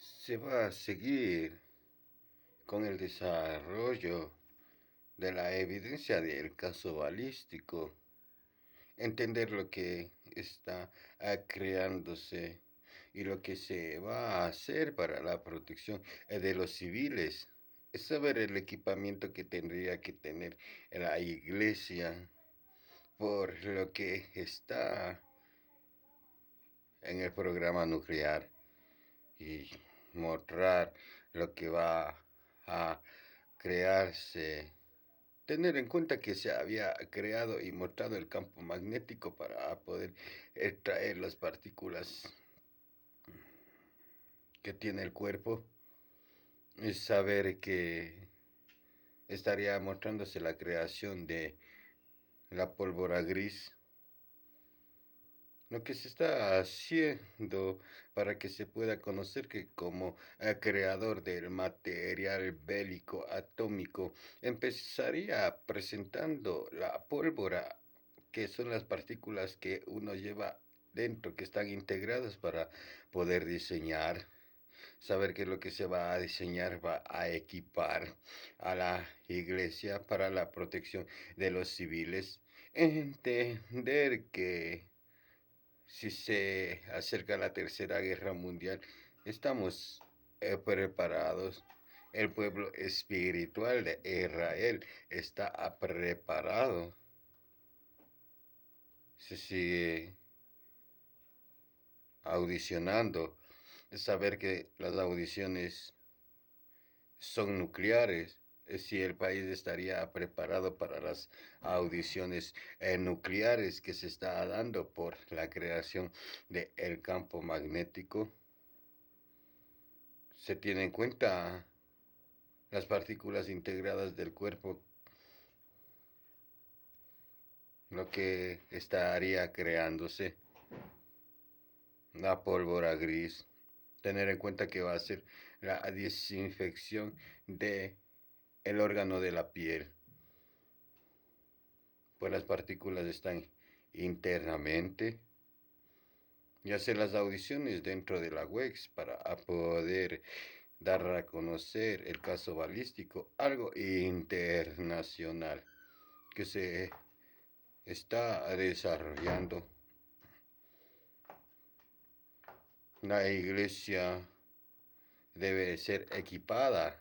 Se va a seguir con el desarrollo de la evidencia del caso balístico, entender lo que está creándose y lo que se va a hacer para la protección de los civiles, es saber el equipamiento que tendría que tener la iglesia por lo que está en el programa nuclear y mostrar lo que va a crearse. Tener en cuenta que se había creado y mostrado el campo magnético para poder extraer las partículas que tiene el cuerpo. Es saber que estaría mostrándose la creación de la pólvora gris. Lo que se está haciendo para que se pueda conocer que como creador del material bélico atómico empezaría presentando la pólvora, que son las partículas que uno lleva dentro, que están integradas para poder diseñar. Saber que lo que se va a diseñar va a equipar a la iglesia para la protección de los civiles. Entender que si se acerca la Tercera Guerra Mundial, estamos preparados. El pueblo espiritual de Israel está preparado. Se sigue audicionando. Saber que las audiciones son nucleares. Si el país estaría preparado para las audiciones nucleares que se está dando por la creación del campo magnético. Se tiene en cuenta las partículas integradas del cuerpo, lo que estaría creándose, la pólvora gris. Tener en cuenta que va a ser la desinfección de el órgano de la piel, pues las partículas están internamente, y hacer las audiciones dentro de la UEX para poder dar a conocer el caso balístico, algo internacional que se está desarrollando. La iglesia debe ser equipada.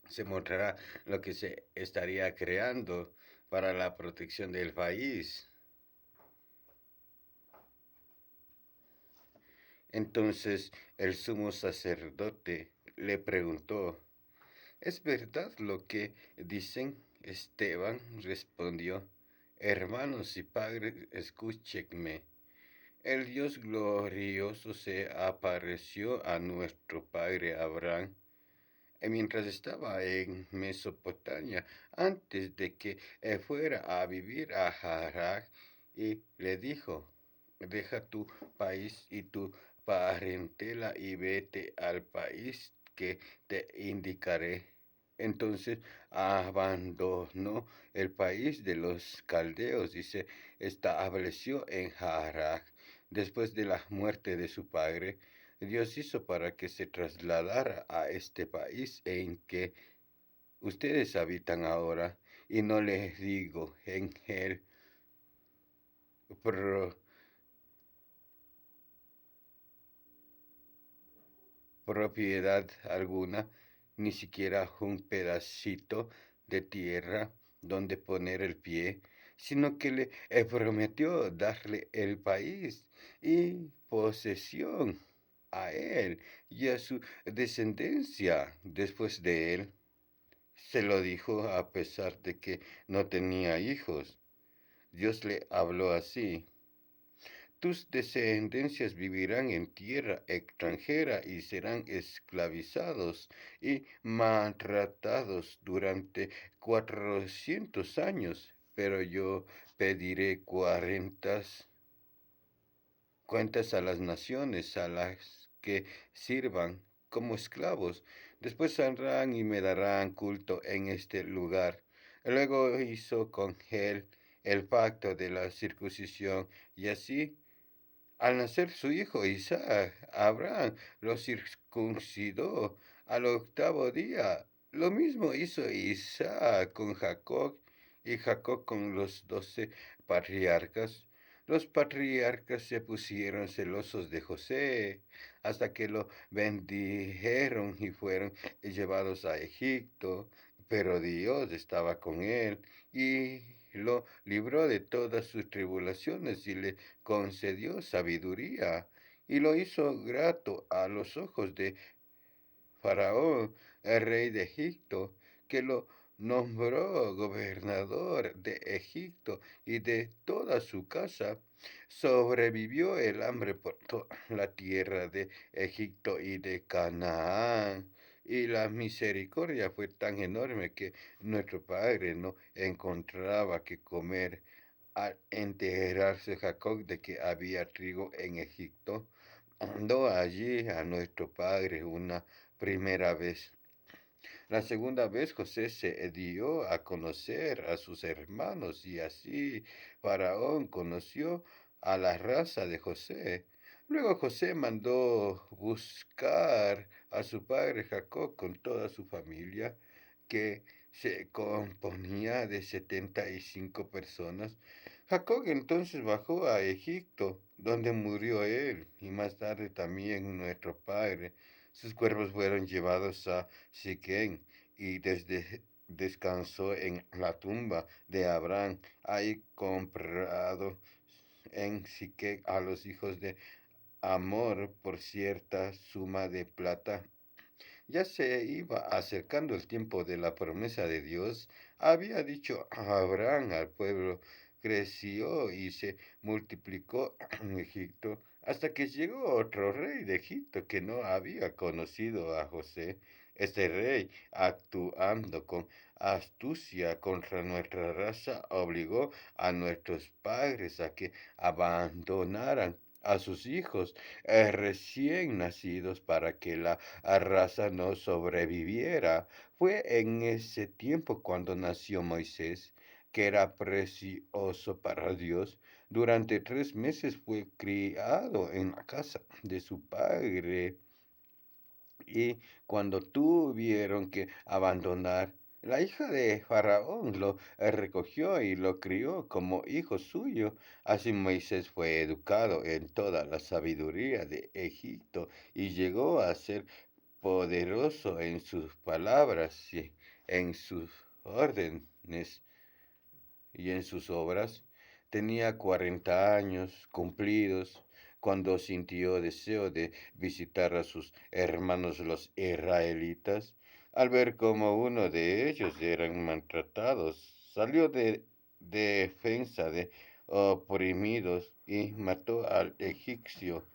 Se mostrará lo que se estaría creando para la protección del país. Entonces el sumo sacerdote le preguntó: ¿es verdad lo que dicen? Esteban respondió: hermanos y padres, escúchenme. El Dios glorioso se apareció a nuestro padre Abraham mientras estaba en Mesopotamia, antes de que fuera a vivir a Harar, y le dijo: deja tu país y tu parentela y vete al país que te indicaré. Entonces abandonó el país de los caldeos y se estableció en Harar. Después de la muerte de su padre, Dios hizo para que se trasladara a este país en que ustedes habitan ahora, y no les digo en él pro- propiedad alguna, ni siquiera un pedacito de tierra donde poner el pie, sino que le prometió darle el país y posesión a él y a su descendencia después de él. Se lo dijo a pesar de que no tenía hijos. Dios le habló así: tus descendencias vivirán en tierra extranjera y serán esclavizados y maltratados durante 400 años, pero yo pediré cuentas a las naciones a las que sirvan como esclavos. Después saldrán y me darán culto en este lugar. Luego hizo con él el pacto de la circuncisión, y así Al nacer su hijo Isaac, Abraham lo circuncidó al octavo día. Lo mismo hizo Isaac con Jacob y Jacob con los 12 patriarcas. Los patriarcas se pusieron celosos de José hasta que lo bendijeron y fueron llevados a Egipto. Pero Dios estaba con él y lo libró de todas sus tribulaciones y le concedió sabiduría y lo hizo grato a los ojos de Faraón, el rey de Egipto, que lo nombró gobernador de Egipto y de toda su casa. Sobrevivió el hambre por toda la tierra de Egipto y de Canaán. Y la misericordia fue tan enorme que nuestro padre no encontraba que comer. Al enterarse Jacob de que había trigo en Egipto, mandó allí a nuestro padre una primera vez. La segunda vez José se dio a conocer a sus hermanos y así Faraón conoció a la raza de José. Luego José mandó buscar a su padre Jacob con toda su familia, que se componía de 75 personas. Jacob entonces bajó a Egipto, donde murió él, y más tarde también nuestro padre. Sus cuerpos fueron llevados a Siquén y desde descansó en la tumba de Abraham, ahí comprado en Siquén a los hijos de Amor por cierta suma de plata. Ya se iba acercando el tiempo de la promesa de Dios. Había dicho Abraham al pueblo, creció y se multiplicó en Egipto, hasta que llegó otro rey de Egipto que no había conocido a José. Este rey, actuando con astucia contra nuestra raza, obligó a nuestros padres a que abandonaran a sus hijos recién nacidos para que la raza no sobreviviera. Fue en ese tiempo cuando nació Moisés, que era precioso para Dios. Durante 3 meses fue criado en la casa de su padre y cuando tuvieron que abandonar, la hija de Faraón lo recogió y lo crió como hijo suyo. Así Moisés fue educado en toda la sabiduría de Egipto y llegó a ser poderoso en sus palabras y en sus órdenes y en sus obras. Tenía 40 años cumplidos cuando sintió deseo de visitar a sus hermanos los israelitas. Al ver cómo uno de ellos eran maltratados, salió de defensa de oprimidos y mató al egipcio.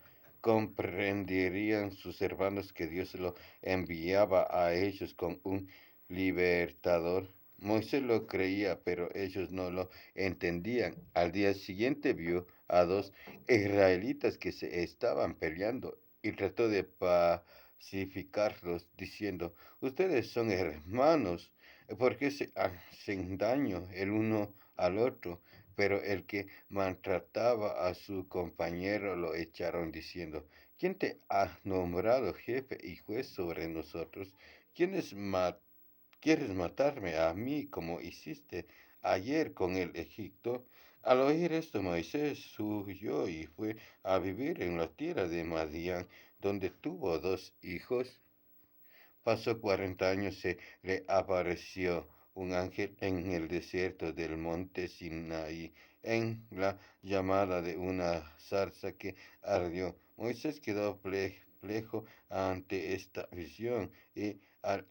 Comprenderían sus hermanos que Dios lo enviaba a ellos con un libertador. Moisés lo creía, pero ellos no lo entendían. Al día siguiente vio a dos israelitas que se estaban peleando y trató de pacificarlos diciendo, ustedes son hermanos, ¿por qué se hacen daño el uno al otro? Pero el que maltrataba a su compañero lo echaron diciendo, ¿quién te ha nombrado jefe y juez sobre nosotros? ¿Quiénes ¿Quieres matarme a mí como hiciste ayer con el Egipto? Al oír esto, Moisés huyó y fue a vivir en la tierra de Madián, donde tuvo 2 hijos. Pasó 40 años, se le apareció un ángel en el desierto del monte Sinaí, en la llamada de una zarza que ardió. Moisés quedó perplejo ante esta visión y al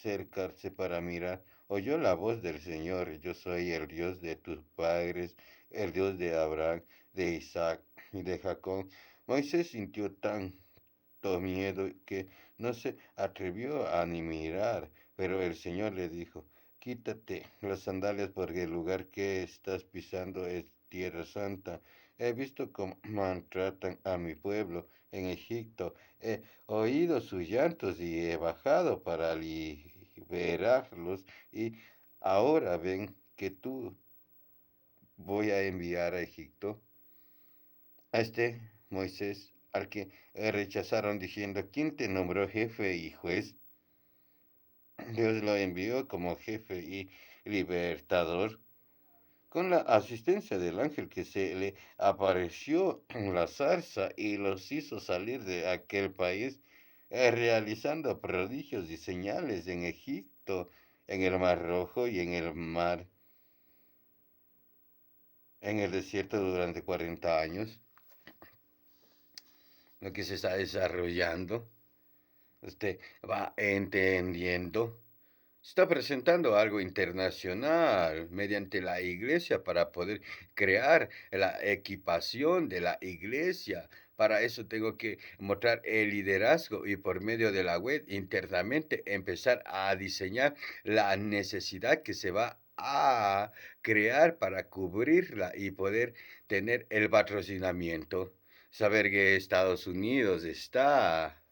acercarse para mirar, oyó la voz del Señor, yo soy el Dios de tus padres, el Dios de Abraham, de Isaac y de Jacob. Moisés sintió tanto miedo que no se atrevió a ni mirar, pero el Señor le dijo, quítate las sandalias porque el lugar que estás pisando es tierra santa. He visto cómo maltratan a mi pueblo en Egipto. He oído sus llantos y he bajado para liberarlos. Y ahora ven que tú voy a enviar a Egipto. a este Moisés, al que rechazaron diciendo, ¿quién te nombró jefe y juez? Dios lo envió como jefe y libertador con la asistencia del ángel que se le apareció en la zarza y los hizo salir de aquel país, realizando prodigios y señales en Egipto, en el Mar Rojo y en el desierto durante 40 años, lo que se está desarrollando. Usted va entendiendo. Está presentando algo internacional mediante la iglesia para poder crear la equipación de la iglesia. Para eso tengo que mostrar el liderazgo y por medio de la web internamente empezar a diseñar la necesidad que se va a crear para cubrirla y poder tener el patrocinamiento. Saber que Estados Unidos está,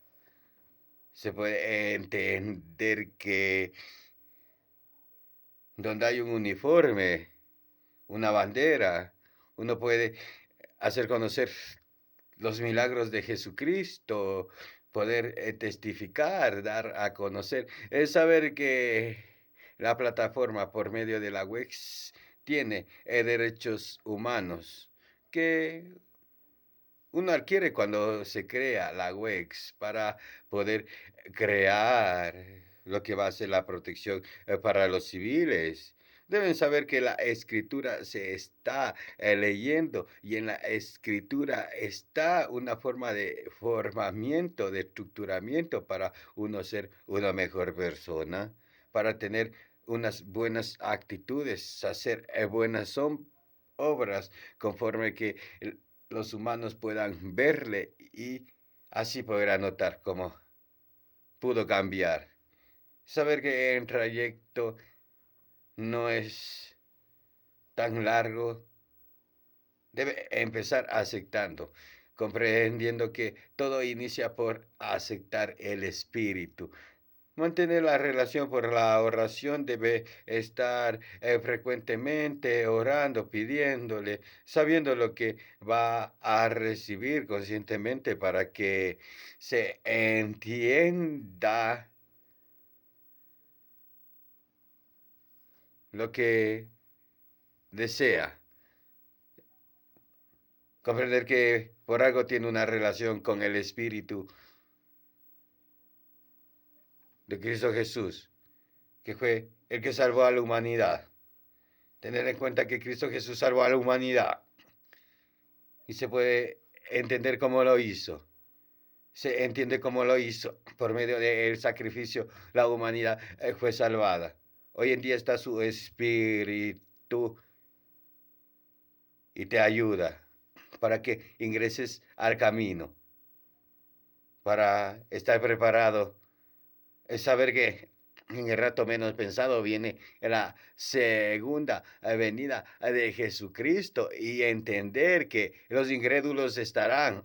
se puede entender que donde hay un uniforme, una bandera, uno puede hacer conocer los milagros de Jesucristo, poder testificar, dar a conocer, es saber que la plataforma por medio de la WEX tiene derechos humanos que uno adquiere cuando se crea la WEX para poder crear lo que va a ser la protección para los civiles. Deben saber que la escritura se está leyendo y en la escritura está una forma de formamiento, de estructuramiento para uno ser una mejor persona, para tener unas buenas actitudes, hacer buenas obras conforme que los humanos puedan verle y así podrá notar cómo pudo cambiar. Saber que el trayecto no es tan largo, debe empezar aceptando, comprendiendo que todo inicia por aceptar el espíritu. Mantener la relación por la oración debe estar frecuentemente orando, pidiéndole, sabiendo lo que va a recibir conscientemente para que se entienda lo que desea. Comprender que por algo tiene una relación con el Espíritu de Cristo Jesús, que fue el que salvó a la humanidad. Tener en cuenta que Cristo Jesús salvó a la humanidad y se puede entender cómo lo hizo. Se entiende cómo lo hizo. Por medio del sacrificio, la humanidad fue salvada. Hoy en día está su espíritu y te ayuda para que ingreses al camino, para estar preparado. Es saber que en el rato menos pensado viene la segunda venida de Jesucristo y entender que los incrédulos estarán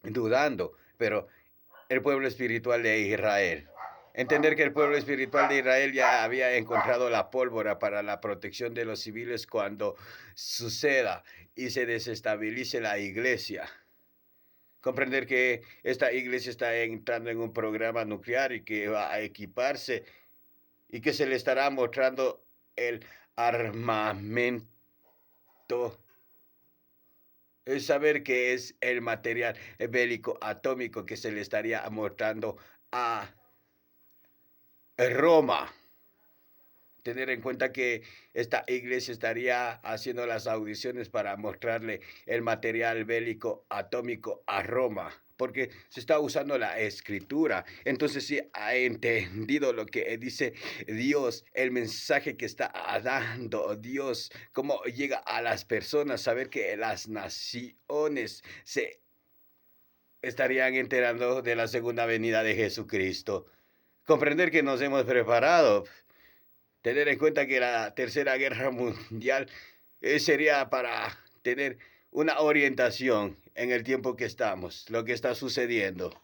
dudando, pero el pueblo espiritual de Israel. Entender que el pueblo espiritual de Israel ya había encontrado la pólvora para la protección de los civiles cuando suceda y se desestabilice la iglesia. Comprender que esta iglesia está entrando en un programa nuclear y que va a equiparse y que se le estará mostrando el armamento. Es saber que es el material bélico atómico que se le estaría mostrando a Roma. Tener en cuenta que esta iglesia estaría haciendo las audiciones para mostrarle el material bélico atómico a Roma, porque se está usando la escritura. Entonces sí ha entendido lo que dice Dios, el mensaje que está dando Dios, cómo llega a las personas, saber que las naciones se estarían enterando de la segunda venida de Jesucristo. Comprender que nos hemos preparado. Tener en cuenta que la Tercera Guerra Mundial sería para tener una orientación en el tiempo que estamos, lo que está sucediendo.